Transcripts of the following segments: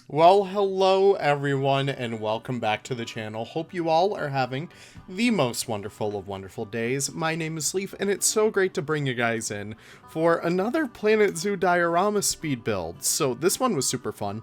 Well, hello everyone, and welcome back to the channel. Hope you all are having the most wonderful of wonderful days. My name is Leaf, and it's so great to bring you guys in for another Planet Zoo Diorama speed build. So this one was super fun.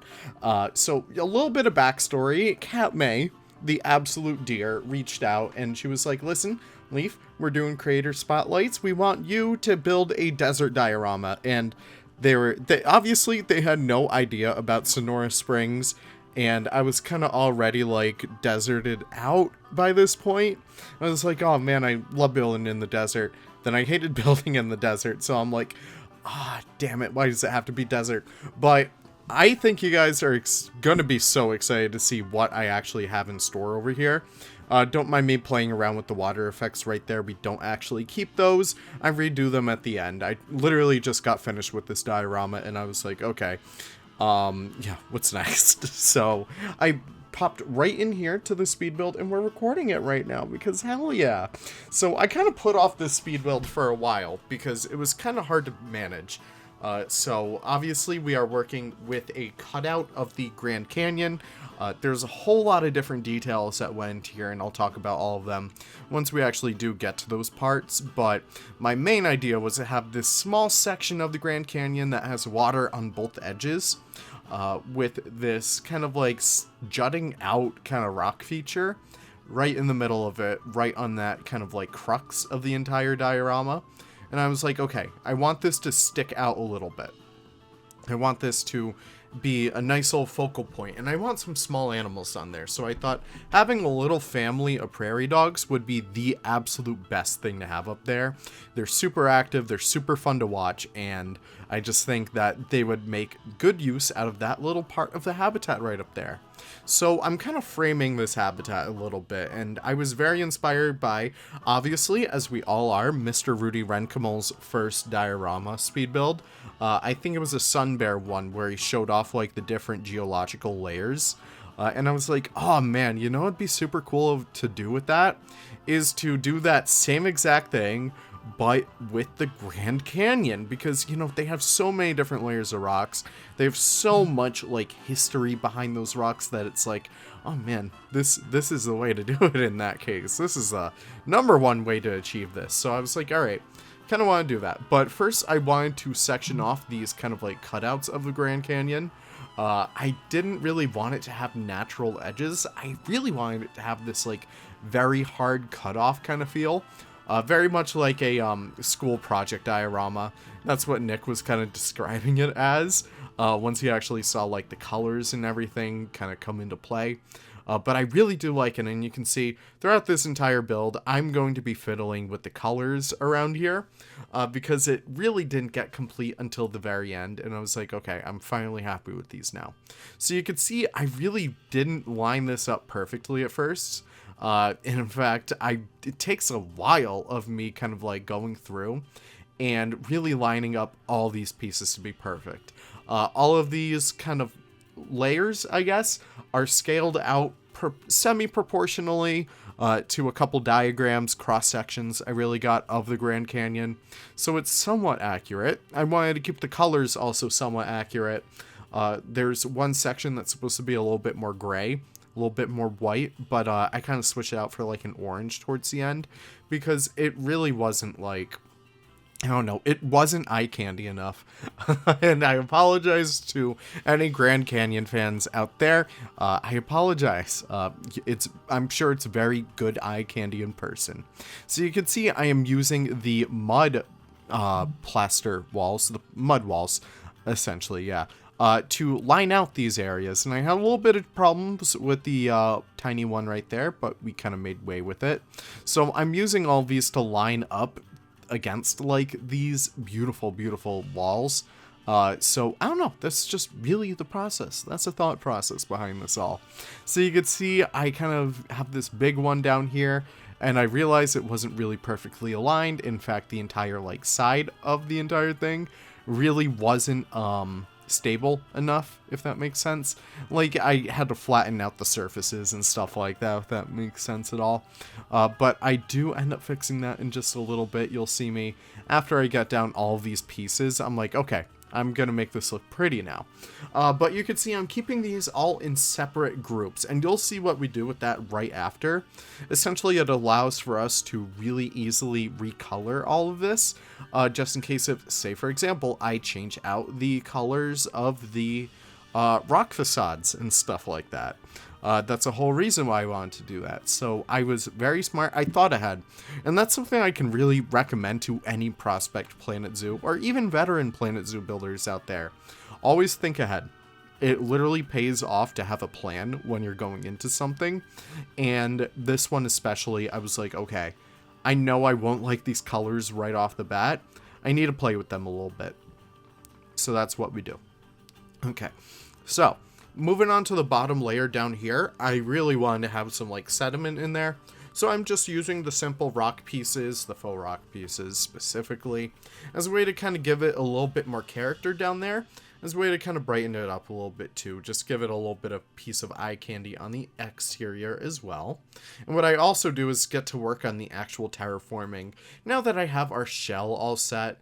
So a little bit of backstory. Cat May, the absolute dear, reached out and she was like, listen, Leaf, we're doing creator spotlights. We want you to build a desert diorama. And they obviously they had no idea about Sonora Springs, and I was kind of already like deserted out by this point. I was like, oh man, I love building in the desert. Then I hated building in the desert, so I'm like, damn it, why does it have to be desert? But I think you guys are gonna be so excited to see what I actually have in store over here. Don't mind me playing around with the water effects right there. We don't actually keep those. I redo them at the end. I literally just got finished with this diorama and I was like, okay, yeah, what's next? So I popped right in here to the speed build and we're recording it right now because hell yeah. So I kind of put off this speed build for a while because it was kind of hard to manage. So obviously we are working with a cutout of the Grand Canyon. There's a whole lot of different details that went here, and I'll talk about all of them once we actually do get to those parts. But my main idea was to have this small section of the Grand Canyon that has water on both edges, with this kind of like jutting out kind of rock feature right in the middle of it, right on that kind of like crux of the entire diorama. And I was like, okay, I want this to stick out a little bit. I want this to be a nice little focal point, and I want some small animals on there. So I thought having a little family of prairie dogs would be the absolute best thing to have up there. They're super active, they're super fun to watch, and I just think that they would make good use out of that little part of the habitat right up there. So I'm kind of framing this habitat a little bit, and I was very inspired by, obviously, as we all are, Mr. Rudy Renkamel's first diorama speed build. I think it was a Sun Bear one where he showed off like the different geological layers. And I was like, oh man, you know what'd be super cool to do with that? Is to do that same exact thing, but with the Grand Canyon, because you know they have so many different layers of rocks. They have so much like history behind those rocks that it's like, oh man, this is the way to do it. In that case, this is the number one way to achieve this. So I was like, all right, kind of want to do that. But first I wanted to section off these kind of like cutouts of the Grand Canyon. I didn't really want it to have natural edges. I really wanted it to have this like very hard cutoff kind of feel. Very much like a school project diorama. That's what Nick was kind of describing it as, once he actually saw like the colors and everything kind of come into play. But I really do like it, and you can see throughout this entire build, I'm going to be fiddling with the colors around here, because it really didn't get complete until the very end, and I was like, okay, I'm finally happy with these now. So you can see I really didn't line this up perfectly at first. In fact, it takes a while of me kind of like going through and really lining up all these pieces to be perfect. All of these kind of layers, I guess, are scaled out semi-proportionally to a couple diagrams, cross-sections I really got of the Grand Canyon. So it's somewhat accurate. I wanted to keep the colors also somewhat accurate. There's one section that's supposed to be a little bit more gray, a little bit more white, but I kind of switched it out for like an orange towards the end because it really wasn't like, I don't know, it wasn't eye candy enough. And I apologize to any Grand Canyon fans out there. I apologize. I'm sure it's very good eye candy in person. So you can see I am using the mud plaster walls, the mud walls, essentially, yeah. To line out these areas. And I had a little bit of problems with the tiny one right there, but we kind of made way with it. So I'm using all these to line up against like these beautiful, beautiful walls. So I don't know, that's just really the process. That's the thought process behind this all. So you can see I kind of have this big one down here, and I realized it wasn't really perfectly aligned. In fact, the entire like side of the entire thing really wasn't stable enough, if that makes sense. Like I had to flatten out the surfaces and stuff like that, if that makes sense at all. But I do end up fixing that in just a little bit. You'll see me after I get down all of these pieces. I'm like, okay, I'm gonna make this look pretty now. But you can see I'm keeping these all in separate groups, and you'll see what we do with that right after. Essentially, it allows for us to really easily recolor all of this, just in case if, say for example, I change out the colors of the rock facades and stuff like that. That's a whole reason why I wanted to do that. So I was very smart. I thought ahead. And that's something I can really recommend to any prospect Planet Zoo or even veteran Planet Zoo builders out there. Always think ahead. It literally pays off to have a plan when you're going into something. And this one especially, I was like, okay, I know I won't like these colors right off the bat. I need to play with them a little bit. So that's what we do. Okay, so moving on to the bottom layer down here, I really wanted to have some like sediment in there. So I'm just using the simple rock pieces, the faux rock pieces specifically, as a way to kind of give it a little bit more character down there, as a way to kind of brighten it up a little bit too, just give it a little bit of piece of eye candy on the exterior as well. And what I also do is get to work on the actual terraforming. Now that I have our shell all set,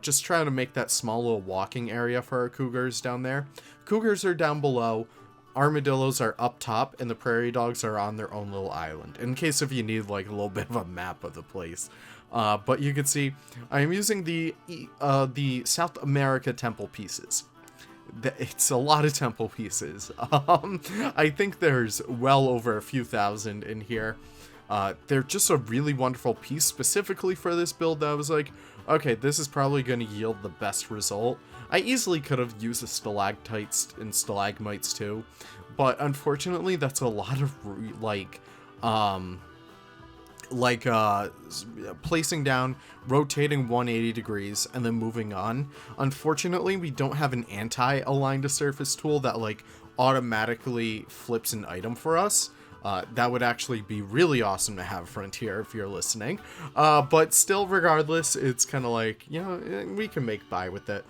just trying to make that small little walking area for our cougars down there. Cougars are down below, armadillos are up top, and the prairie dogs are on their own little island, in case if you need like a little bit of a map of the place. But you can see I'm using the South America temple pieces. It's a lot of temple pieces. I think there's well over a few thousand in here. They're just a really wonderful piece specifically for this build that I was like, okay, this is probably going to yield the best result. I easily could have used the stalactites and stalagmites too, but unfortunately that's a lot of placing down, rotating 180 degrees, and then moving on. Unfortunately, we don't have an anti-align to surface tool that like automatically flips an item for us. That would actually be really awesome to have, Frontier, if you're listening. But still, regardless, it's kind of like, you know, we can make by with it.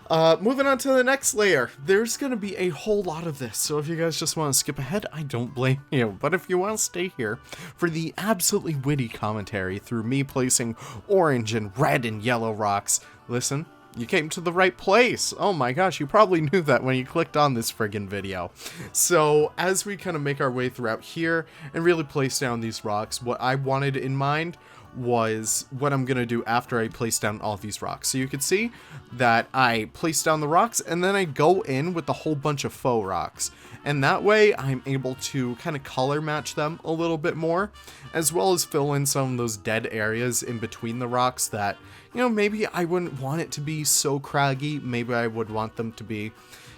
Moving on to the next layer, there's going to be a whole lot of this, so if you guys just want to skip ahead, I don't blame you, but if you want to stay here for the absolutely witty commentary through me placing orange and red and yellow rocks, listen, you came to the right place. Oh my gosh, you probably knew that when you clicked on this friggin' video. So as we kind of make our way throughout here and really place down these rocks, what I wanted in mind was what I'm gonna do after I place down all these rocks. So you can see that I place down the rocks and then I go in with a whole bunch of faux rocks. And that way I'm able to kind of color match them a little bit more, as well as fill in some of those dead areas in between the rocks that, you know, maybe I wouldn't want it to be so craggy. Maybe I would want them to be,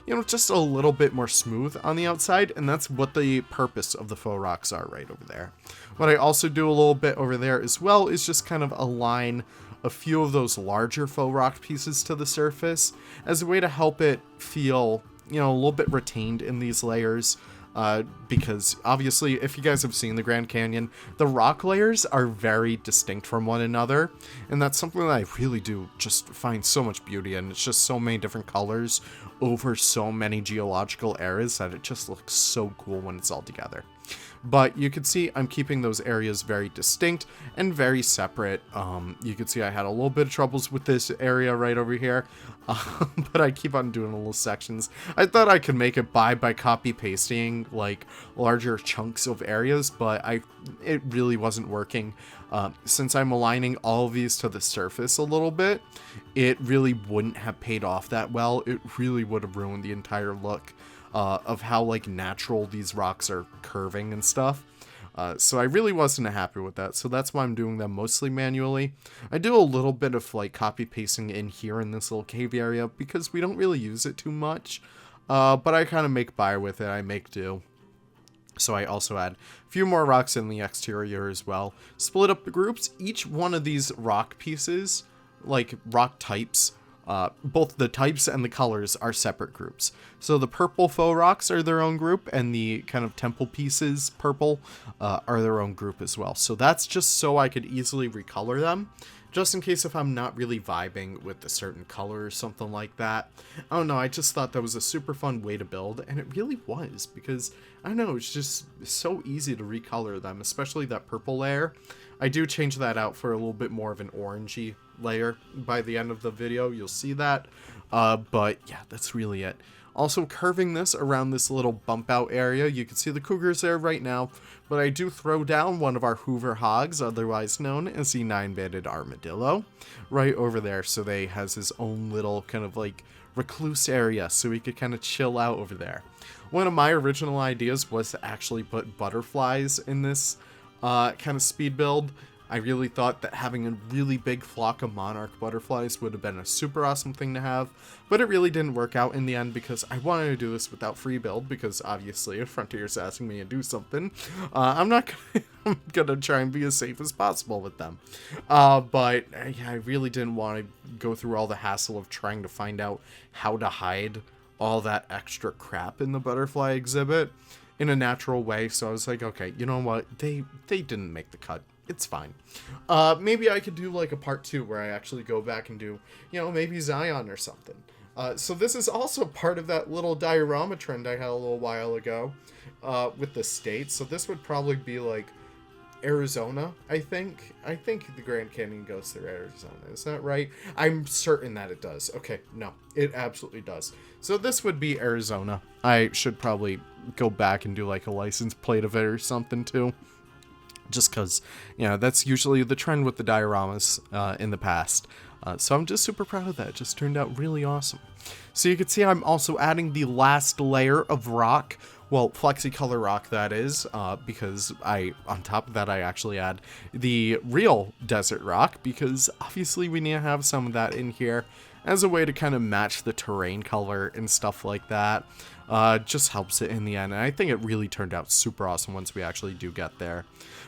you know, just a little bit more smooth on the outside, and that's what the purpose of the faux rocks are right over there. What I also do a little bit over there as well is just kind of align a few of those larger faux rock pieces to the surface as a way to help it feel, you know, a little bit retained in these layers. Because obviously, if you guys have seen the Grand Canyon, the rock layers are very distinct from one another, and that's something that I really do just find so much beauty in. It's just so many different colors over so many geological areas that it just looks so cool when it's all together. But you can see I'm keeping those areas very distinct and very separate. You can see I had a little bit of troubles with this area right over here, but I keep on doing little sections. I thought I could make it by copy pasting like larger chunks of areas, but it really wasn't working. Since I'm aligning all of these to the surface a little bit, it really wouldn't have paid off that well. It really would have ruined the entire look of how like natural these rocks are curving and stuff. So I really wasn't happy with that. So that's why I'm doing them mostly manually. I do a little bit of like copy pasting in here in this little cave area because we don't really use it too much. But I kind of make by with it. I make do. So I also add a few more rocks in the exterior as well. Split up the groups. Each one of these rock pieces, like rock types, both the types and the colors are separate groups. So the purple faux rocks are their own group, and the kind of temple pieces, purple, are their own group as well. So that's just so I could easily recolor them just in case if I'm not really vibing with a certain color or something like that. I don't know, I just thought that was a super fun way to build, and it really was, because, I don't know, it's just so easy to recolor them, especially that purple layer. I do change that out for a little bit more of an orangey layer by the end of the video, you'll see that. But yeah, that's really it. Also, curving this around this little bump out area, you can see the cougars there right now, but I do throw down one of our Hoover hogs, otherwise known as the 9-banded armadillo, right over there, so they has his own little kind of like recluse area, so he could kind of chill out over there. One of my original ideas was to actually put butterflies in this kind of speed build. I really thought that having a really big flock of monarch butterflies would have been a super awesome thing to have, but it really didn't work out in the end because I wanted to do this without free build, because obviously if Frontier's asking me to do something, I'm gonna try and be as safe as possible with them. But yeah, I really didn't want to go through all the hassle of trying to find out how to hide all that extra crap in the butterfly exhibit in a natural way, so I was like, okay, you know what, they didn't make the cut. It's fine. Maybe I could do like a part 2 where I actually go back and do, you know, maybe Zion or something. So this is also part of that little diorama trend I had a little while ago with the states. So this would probably be like Arizona, I think. I think the Grand Canyon goes through Arizona. Is that right? I'm certain that it does. Okay, no, it absolutely does. So this would be Arizona. I should probably go back and do like a license plate of it or something too. Just because, you know, that's usually the trend with the dioramas in the past. So I'm just super proud of that. It just turned out really awesome. So you can see I'm also adding the last layer of rock. Well, FlexiColor rock, that is, because on top of that, I actually add the real desert rock, because obviously we need to have some of that in here as a way to kind of match the terrain color and stuff like that. Just helps it in the end, and I think it really turned out super awesome once we actually do get there.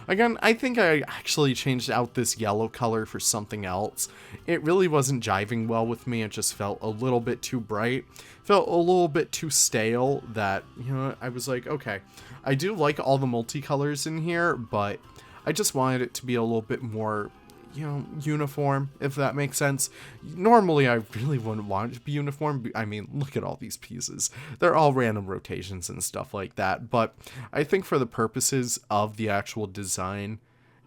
Again, I think I actually changed out this yellow color for something else. It really wasn't jiving well with me. It just felt a little bit too bright. Felt a little bit too stale that, you know, I was like, okay, I do like all the multicolors in here, but I just wanted it to be a little bit more, you know, uniform, if that makes sense. Normally, I really wouldn't want it to be uniform. I mean, look at all these pieces. They're all random rotations and stuff like that. But I think for the purposes of the actual design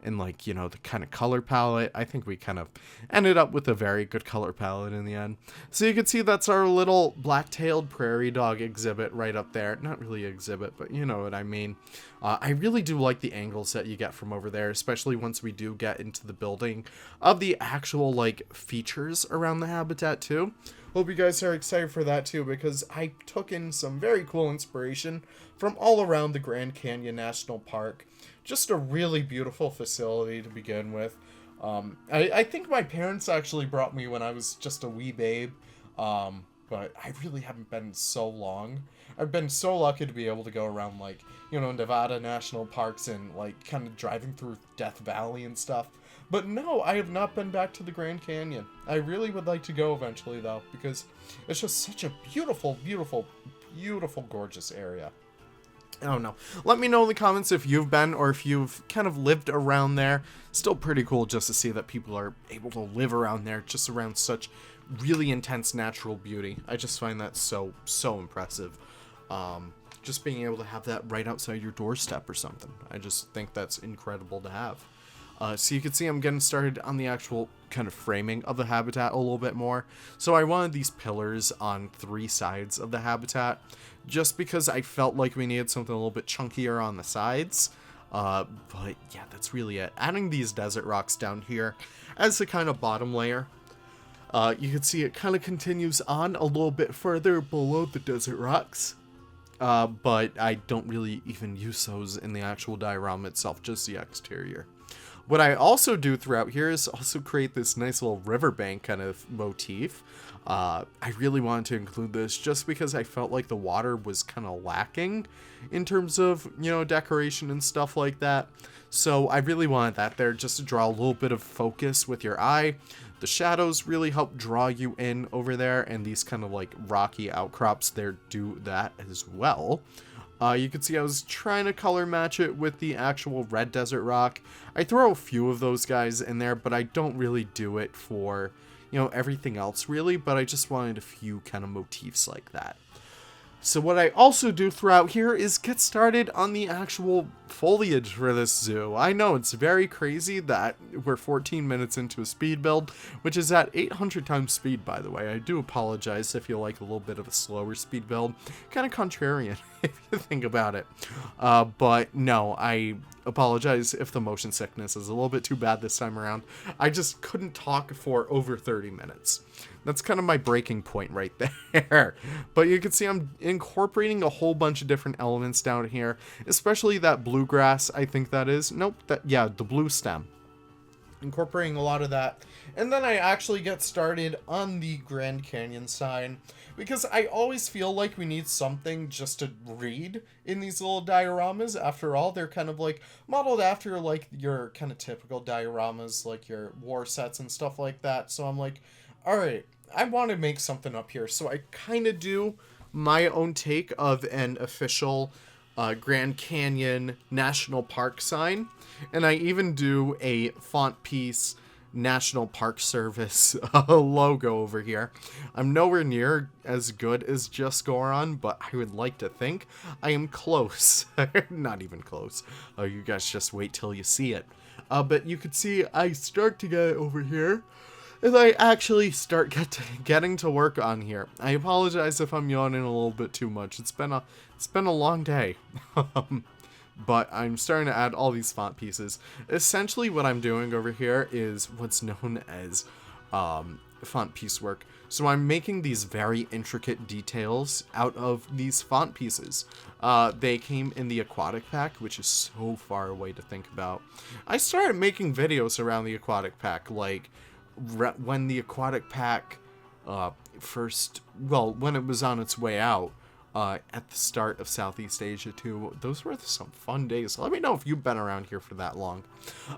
and, like, you know, the kind of color palette, I think we kind of ended up with a very good color palette in the end. So you can see that's our little black-tailed prairie dog exhibit right up there. Not really exhibit, but you know what I mean. I really do like the angles that you get from over there, especially once we do get into the building of the actual, like, features around the habitat too. Hope you guys are excited for that too, because I took in some very cool inspiration from all around the Grand Canyon National Park. Just a really beautiful facility to begin with. I think my parents actually brought me when I was just a wee babe, but I really haven't been in so long. I've been so lucky to be able to go around, like, you know, Nevada national parks and, like, kind of driving through Death Valley and stuff. But no, I have not been back to the Grand Canyon. I really would like to go eventually, though, because it's just such a beautiful, beautiful, beautiful, gorgeous area. I don't know. Let me know in the comments if you've been or if you've kind of lived around there. Still pretty cool just to see that people are able to live around there, just around such really intense natural beauty. I just find that so, so impressive. Just being able to have that right outside your doorstep or something. I just think that's incredible to have. So you can see I'm getting started on the actual kind of framing of the habitat a little bit more. So I wanted these pillars on 3 sides of the habitat, just because I felt like we needed something a little bit chunkier on the sides. But yeah, that's really it. Adding these desert rocks down here as the kind of bottom layer. You can see it kind of continues on a little bit further below the desert rocks. But I don't really even use those in the actual diorama itself, just the exterior. What I also do throughout here is also create this nice little riverbank kind of motif. I really wanted to include this just because I felt like the water was kind of lacking in terms of, you know, decoration and stuff like that. So I really wanted that there just to draw a little bit of focus with your eye. The shadows really help draw you in over there, and these kind of like rocky outcrops there do that as well. You can see I was trying to color match it with the actual red desert rock. I throw a few of those guys in there, but I don't really do it for, you know, everything else really, but I just wanted a few kind of motifs like that. So what I also do throughout here is get started on the actual foliage for this zoo. I know it's very crazy that we're 14 minutes into a speed build, which is at 800 times speed, by the way. I do apologize if you like a little bit of a slower speed build. Kind of contrarian, if you think about it. But no, I apologize if the motion sickness is a little bit too bad this time around. I just couldn't talk for over 30 minutes. That's kind of my breaking point right there. But you can see I'm incorporating a whole bunch of different elements down here, especially that bluegrass, I think that is. Nope, yeah, the blue stem. Incorporating a lot of that. And then I actually get started on the Grand Canyon sign, because I always feel like we need something just to read in these little dioramas. After all, they're kind of like modeled after like your kind of typical dioramas, like your war sets and stuff like that. So I'm like, all right, I want to make something up here. So I kind of do my own take of an official Grand Canyon National Park sign. And I even do a font piece National Park Service logo over here. I'm nowhere near as good as Just Goron, but I would like to think I am close. Not even close. You guys just wait till you see it. But you can see I start to get it over here. And I actually start getting to work on here. I apologize if I'm yawning a little bit too much. It's been a long day. But I'm starting to add all these font pieces. Essentially what I'm doing over here is what's known as font piece work. So I'm making these very intricate details out of these font pieces. They came in the aquatic pack, which is so far away to think about. I started making videos around the aquatic pack, like when the aquatic pack when it was on its way out at the start of Southeast Asia too. Those were some fun days. Let me know if you've been around here for that long.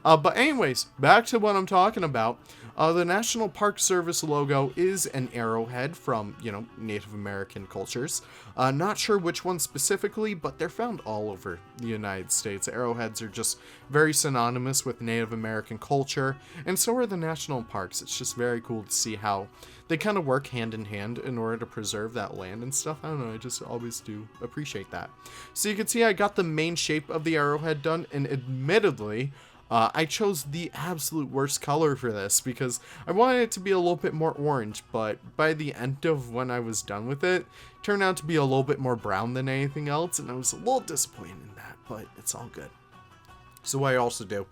But anyways, back to what I'm talking about. The National Park Service logo is an arrowhead from, you know, Native American cultures. Not sure which one specifically, but they're found all over the United States. Arrowheads are just very synonymous with Native American culture, and so are the national parks. It's just very cool to see how they kind of work hand in hand in order to preserve that land and stuff. I don't know, I just always do appreciate that. So you can see I got the main shape of the arrowhead done, and admittedly, I chose the absolute worst color for this because I wanted it to be a little bit more orange, but by the end of when I was done with it, it turned out to be a little bit more brown than anything else, and I was a little disappointed in that, but it's all good. So what I also do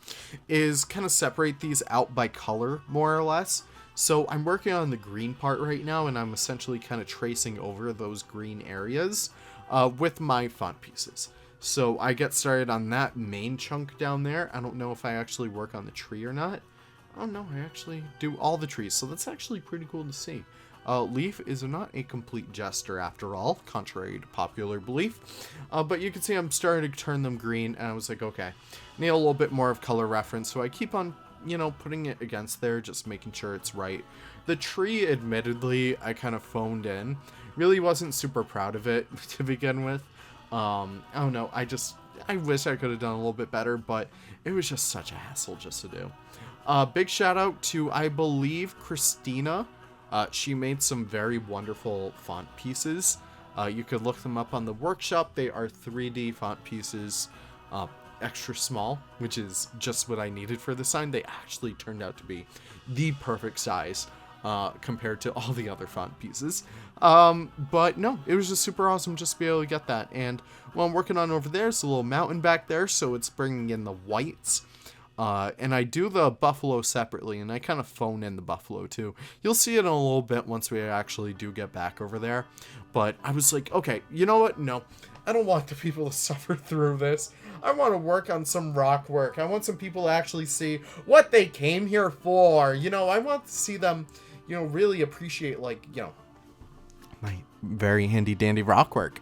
is kind of separate these out by color, more or less. So I'm working on the green part right now, and I'm essentially kind of tracing over those green areas with my font pieces. So I get started on that main chunk down there. I don't know if I actually work on the tree or not. Oh no, I actually do all the trees, so that's actually pretty cool to see. Leaf is not a complete jester after all, contrary to popular belief. But you can see I'm starting to turn them green, and I was like, okay, need a little bit more of color reference, so I keep on, you know, putting it against there, just making sure it's right. The tree, admittedly, I kind of phoned in. Really wasn't super proud of it to begin with. I don't know, I wish I could have done a little bit better, but it was just such a hassle just to do. Big shout out to, I believe, Christina. She made some very wonderful font pieces. You could look them up on the workshop. They are 3D font pieces, extra small, which is just what I needed for the sign. They actually turned out to be the perfect size compared to all the other font pieces. But no, it was just super awesome just to be able to get that. And what I'm working on over there is a little mountain back there, so it's bringing in the whites. And I do the buffalo separately, and I kind of phone in the buffalo too. You'll see it in a little bit once we actually do get back over there. But I was like, okay, you know what? No, I don't want the people to suffer through this. I want to work on some rock work. I want some people to actually see what they came here for. You know, I want to see them, you know, really appreciate, like, you know, my very handy dandy rock work.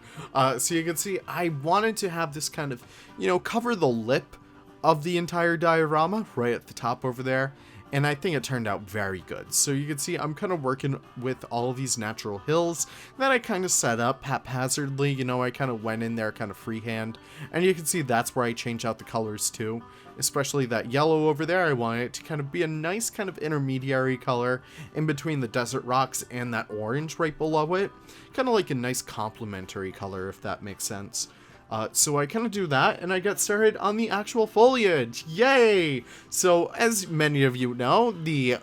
So you can see I wanted to have this kind of, you know, cover the lip of the entire diorama right at the top over there. and I think it turned out very good. So you can see I'm kind of working with all of these natural hills that I kind of set up haphazardly. You know, I kind of went in there kind of freehand, and you can see that's where I change out the colors too. Especially that yellow over there, I want it to kind of be a nice kind of intermediary color in between the desert rocks and that orange right below it. Kind of like a nice complementary color, if that makes sense. So I kind of do that, and I get started on the actual foliage. Yay! So, as many of you know, the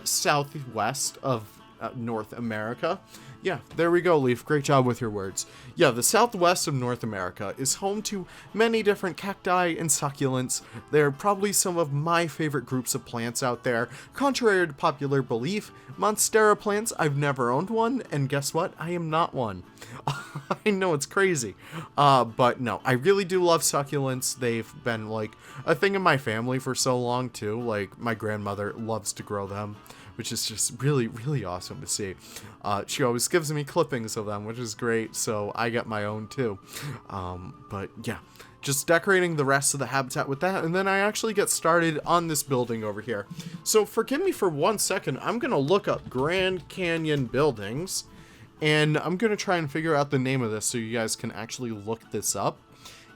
southwest of North America. Yeah, there we go, Leaf. Great job with your words. Yeah, the southwest of North America is home to many different cacti and succulents. They're probably some of my favorite groups of plants out there. Contrary to popular belief, Monstera plants, I've never owned one, and guess what? I am not one. I know, it's crazy. But no, I really do love succulents. They've been like a thing in my family for so long too. Like, my grandmother loves to grow them, which is just really, really awesome to see. She always gives me clippings of them, which is great, so I get my own too. But yeah, just decorating the rest of the habitat with that, and then I actually get started on this building over here. So forgive me for 1 second, I'm going to look up Grand Canyon buildings, and I'm going to try and figure out the name of this so you guys can actually look this up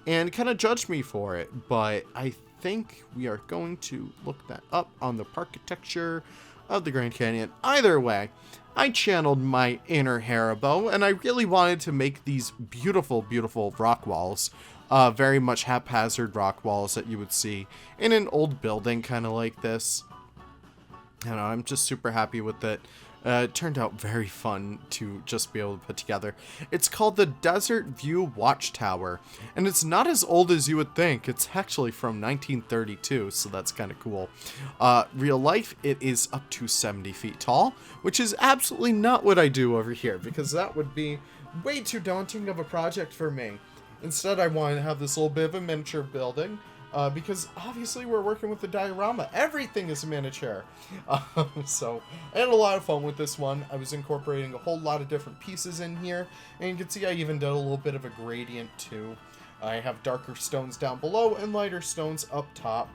and kind of judge me for it. But I think we are going to look that up on the Parkitecture of the Grand Canyon. Either way, I channeled my inner Haribo, and I really wanted to make these beautiful, beautiful rock walls. Very much haphazard rock walls that you would see in an old building kind of like this. I don't know, I'm just super happy with it. It turned out very fun to just be able to put together. It's called the Desert View Watchtower, and it's not as old as you would think. It's actually from 1932, so that's kind of cool. Real life, it is up to 70 feet tall, which is absolutely not what I do over here, because that would be way too daunting of a project for me. Instead, I wanted to have this little bit of a miniature building, because obviously we're working with the diorama. Everything is miniature. So I had a lot of fun with this one. I was incorporating a whole lot of different pieces in here, and you can see I even did a little bit of a gradient too. I have darker stones down below and lighter stones up top.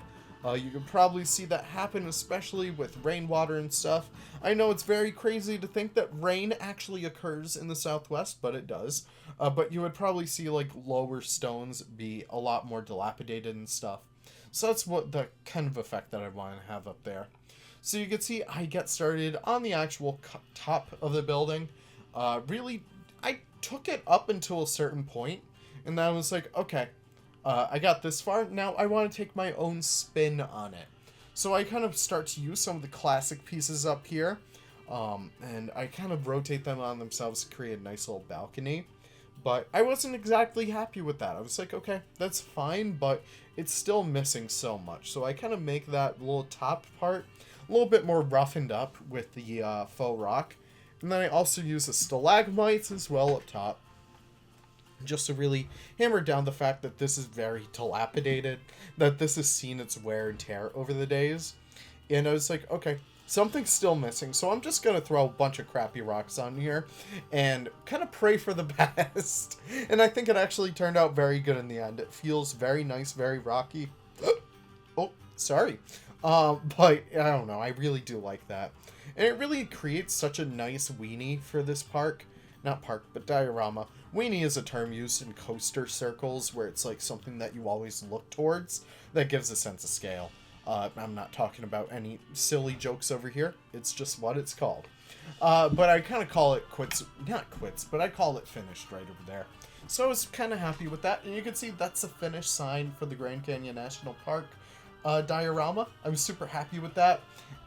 You can probably see that happen, especially with rainwater and stuff. I know it's very crazy to think that rain actually occurs in the southwest, but it does. But you would probably see like lower stones be a lot more dilapidated and stuff. So that's what the kind of effect that I want to have up there. So you can see I get started on the actual top of the building. Really, I took it up until a certain point, and then I was like, okay, I got this far, now I want to take my own spin on it. So I kind of start to use some of the classic pieces up here, and I kind of rotate them on themselves to create a nice little balcony. But I wasn't exactly happy with that. I was like, okay, that's fine, but it's still missing so much. So I kind of make that little top part a little bit more roughened up with the faux rock. And then I also use the stalagmites as well up top, just to really hammer down the fact that this is very dilapidated, that this has seen its wear and tear over the days. And I was like, okay, something's still missing, so I'm just going to throw a bunch of crappy rocks on here and kind of pray for the best. And I think it actually turned out very good in the end. It feels very nice, very rocky. Oh, sorry. But I don't know, I really do like that. And it really creates such a nice weenie for this park. Not park, but diorama. Weenie is a term used in coaster circles where it's like something that you always look towards that gives a sense of scale. I'm not talking about any silly jokes over here. It's just what it's called. But I kind of call it quits. Not quits, but I call it finished right over there. So I was kind of happy with that. And you can see that's the finished sign for the Grand Canyon National Park diorama. I'm super happy with that.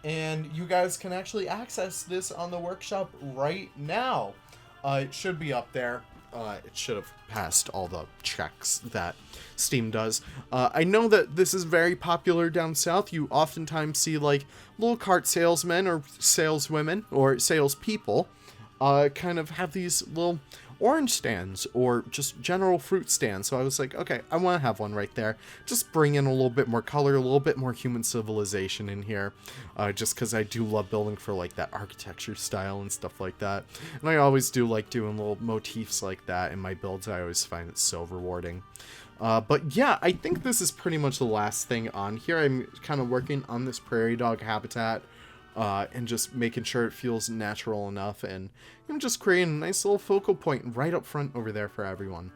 And you guys can actually access this on the workshop right now. It should be up there. It should have passed all the checks that Steam does. I know that this is very popular down south. You oftentimes see like little cart salesmen or saleswomen or salespeople kind of have these little orange stands or just general fruit stands. So I was like, okay, I want to have one right there. Just bring in a little bit more color, a little bit more human civilization in here. Just because I do love building for like that architecture style and stuff like that. And I always do like doing little motifs like that in my builds. I always find it so rewarding. But yeah, I think this is pretty much the last thing on here. I'm kind of working on this prairie dog habitat and just making sure it feels natural enough, and I'm just creating a nice little focal point right up front over there for everyone.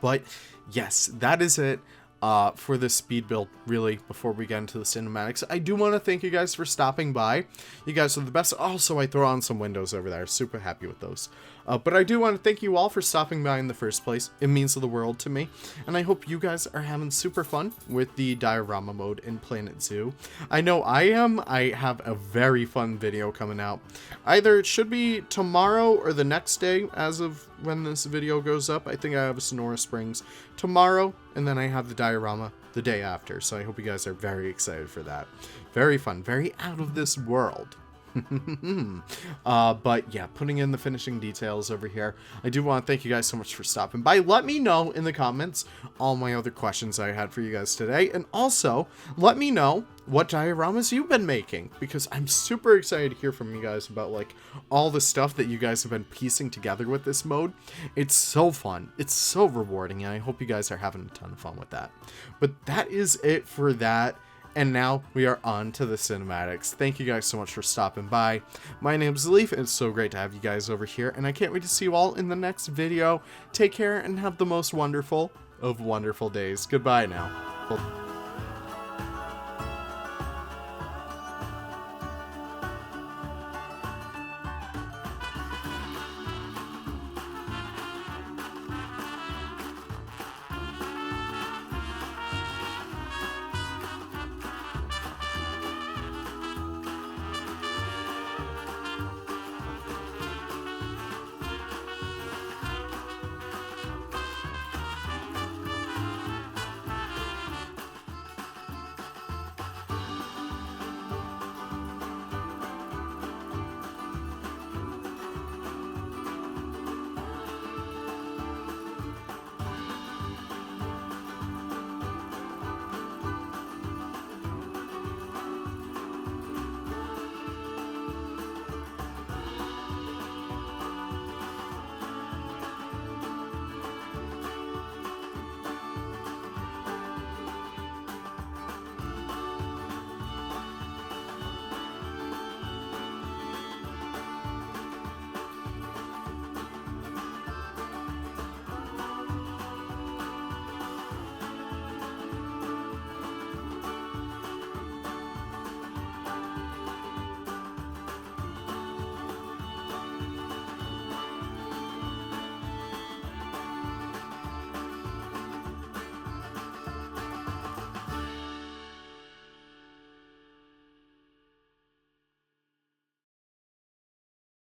But yes, that is it for this speed build, really, before we get into the cinematics. I do want to thank you guys for stopping by. You guys are the best. Also, I throw on some windows over there. Super happy with those. But I do want to thank you all for stopping by in the first place. It means the world to me. And I hope you guys are having super fun with the diorama mode in Planet Zoo. I know I am. I have a very fun video coming out. Either it should be tomorrow or the next day as of when this video goes up. I think I have a Sonora Springs tomorrow, and then I have the diorama the day after. So I hope you guys are very excited for that. Very fun. Very out of this world. But yeah, putting in the finishing details over here. I do want to thank you guys so much for stopping by. Let me know in the comments all my other questions I had for you guys today, and also let me know what dioramas you've been making, because I'm super excited to hear from you guys about like all the stuff that you guys have been piecing together with this mode. It's so fun, it's so rewarding, and I hope you guys are having a ton of fun with that. But that is it for that. And now we are on to the cinematics. Thank you guys so much for stopping by. My name's Leaf, and it's so great to have you guys over here. And I can't wait to see you all in the next video. Take care and have the most wonderful of wonderful days. Goodbye now.